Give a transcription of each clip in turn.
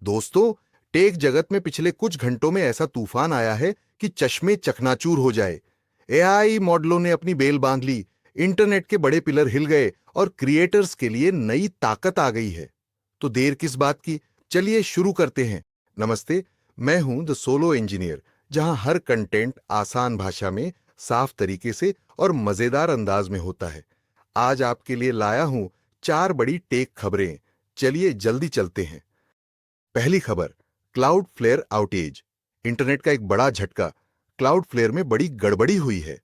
दोस्तों, टेक जगत में पिछले कुछ घंटों में ऐसा तूफान आया है कि चश्मे चकनाचूर हो जाए। एआई मॉडलों ने अपनी बेल बांध ली, इंटरनेट के बड़े पिलर हिल गए और क्रिएटर्स के लिए नई ताकत आ गई है। तो देर किस बात की, चलिए शुरू करते हैं। नमस्ते, मैं हूं द सोलो इंजीनियर, जहां हर कंटेंट आसान भाषा में, साफ तरीके से और मजेदार अंदाज में होता है। आज आपके लिए लाया हूं 4 बड़ी टेक खबरें। चलिए जल्दी चलते हैं। पहली खबर, क्लाउड फ्लेयर आउटेज। इंटरनेट का एक बड़ा झटका, क्लाउड फ्लेयर में बड़ी गड़बड़ी हुई है।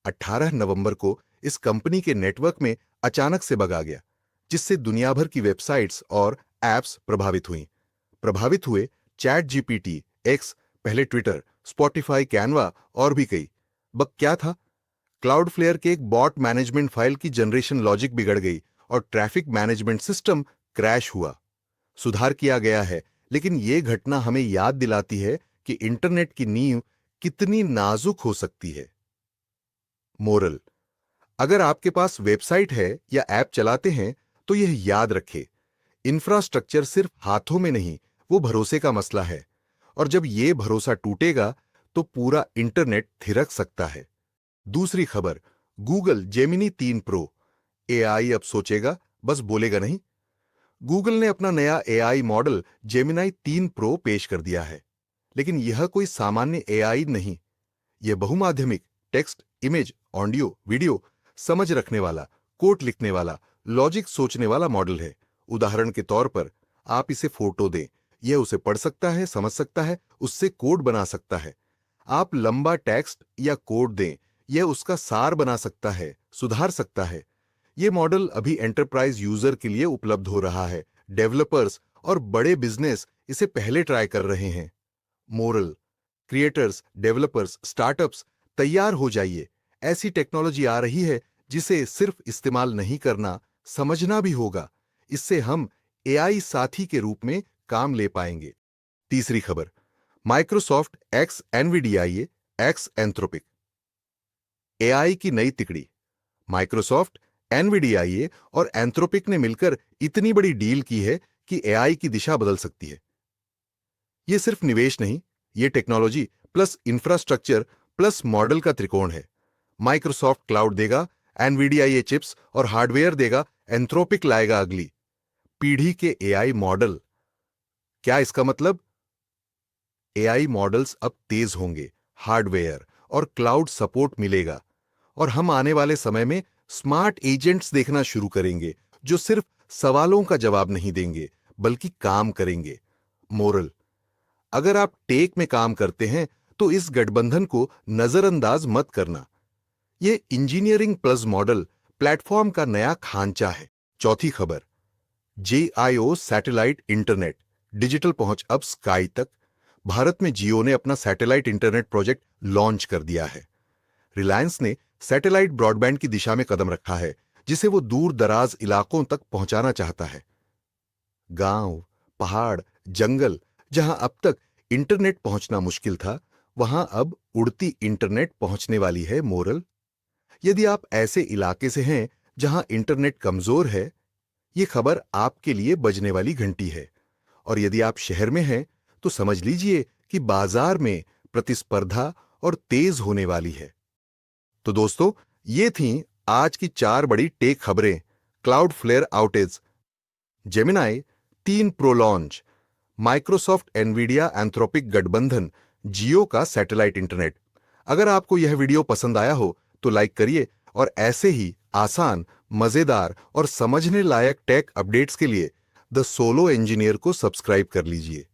18 नवंबर को इस कंपनी के नेटवर्क में अचानक से बग आ गया, जिससे दुनिया भर की वेबसाइट्स और एप्स प्रभावित हुईं। प्रभावित हुए चैट जीपीटी, एक्स, पहले ट्विटर, स्पॉटिफाई, कैनवा और भी कई। बग क्या था? क्लाउड फ्लेयर के एक बॉट मैनेजमेंट फाइल की जनरेशन लॉजिक बिगड़ गई और ट्रैफिक मैनेजमेंट सिस्टम क्रैश हुआ। सुधार किया गया है, लेकिन यह घटना हमें याद दिलाती है कि इंटरनेट की नींव कितनी नाजुक हो सकती है। मोरल, अगर आपके पास वेबसाइट है या ऐप चलाते हैं, तो यह याद रखें, इंफ्रास्ट्रक्चर सिर्फ हाथों में नहीं, वो भरोसे का मसला है। और जब यह भरोसा टूटेगा, तो पूरा इंटरनेट थिरक सकता है। दूसरी खबर, गूगल जेमिनी 3 प्रो। एआई अब सोचेगा, बस बोलेगा नहीं। गूगल ने अपना नया एआई मॉडल जेमिनाई 3 प्रो पेश कर दिया है। लेकिन यह कोई सामान्य एआई नहीं। यह बहुमाध्यमिक, टेक्स्ट, इमेज, ऑडियो, वीडियो समझ रखने वाला, कोड लिखने वाला, लॉजिक सोचने वाला मॉडल है। उदाहरण के तौर पर, आप इसे फोटो दें, यह उसे पढ़ सकता है, समझ सकता है, उससे कोड बना सकता है। आप लंबा टेक्स्ट या कोड दें, यह उसका सार बना सकता है, सुधार सकता है। यह मॉडल अभी एंटरप्राइज यूजर के लिए उपलब्ध हो रहा है। डेवलपर्स और बड़े बिजनेस इसे पहले ट्राई कर रहे हैं। मोरल, क्रिएटर्स, डेवलपर्स, स्टार्टअप्स, तैयार हो जाइए। ऐसी टेक्नोलॉजी आ रही है जिसे सिर्फ इस्तेमाल नहीं करना, समझना भी होगा। इससे हम एआई साथी के रूप में काम ले पाएंगे। तीसरी खबर, Microsoft x Nvidia, x Anthropic. AI की नई तिकड़ी। माइक्रोसॉफ्ट, एनवीडिआई और एंथ्रोपिक ने मिलकर इतनी बड़ी डील की है कि एआई की दिशा बदल सकती है। यह सिर्फ निवेश नहीं, यह technology plus infrastructure plus model का त्रिकोण है। माइक्रोसॉफ्ट क्लाउड देगा, एनवीडिआई चिप्स और हार्डवेयर देगा, एंथ्रोपिक लाएगा अगली पीढ़ी के एआई मॉडल। क्या इसका मतलब? एआई मॉडल्स अब तेज होंगे, हार्डवेयर और क्लाउड सपोर्ट मिलेगा, और हम आने वाले समय में स्मार्ट एजेंट्स देखना शुरू करेंगे, जो सिर्फ सवालों का जवाब नहीं देंगे, बल्कि काम करेंगे। मोरल, अगर आप टेक में काम करते हैं, तो इस गठबंधन को नजरअंदाज मत करना। यह इंजीनियरिंग प्लस मॉडल प्लेटफॉर्म का नया खांचा है। चौथी खबर, जेआईओ सैटेलाइट इंटरनेट, डिजिटल पहुंच अब स्काई तक। भारत में जियो ने अपना सैटेलाइट इंटरनेट प्रोजेक्ट लॉन्च कर दिया है। रिलायंस ने सैटेलाइट ब्रॉडबैंड की दिशा में कदम रखा है, जिसे वो दूर दराज इलाकों तक पहुंचाना चाहता है। गांव, पहाड़, जंगल, जहां अब तक इंटरनेट पहुंचना मुश्किल था, वहां अब उड़ती इंटरनेट पहुंचने वाली है। मोरल, यदि आप ऐसे इलाके से हैं जहां इंटरनेट कमजोर है, यह खबर आपके लिए बजने वाली घंटी है। और यदि आप शहर में हैं, तो समझ लीजिए कि बाजार में प्रतिस्पर्धा और तेज होने वाली है। तो दोस्तों, ये थीं आज की 4 बड़ी टेक खबरें। Cloudflare outage, Gemini 3 pro launch, Microsoft Nvidia Anthropic गठबंधन, जियो का सैटेलाइट इंटरनेट। अगर आपको यह वीडियो पसंद आया हो, तो लाइक करिए, और ऐसे ही आसान, मजेदार और समझने लायक टेक अपडेट्स के लिए द सोलो इंजीनियर को सब्सक्राइब कर लीजिए।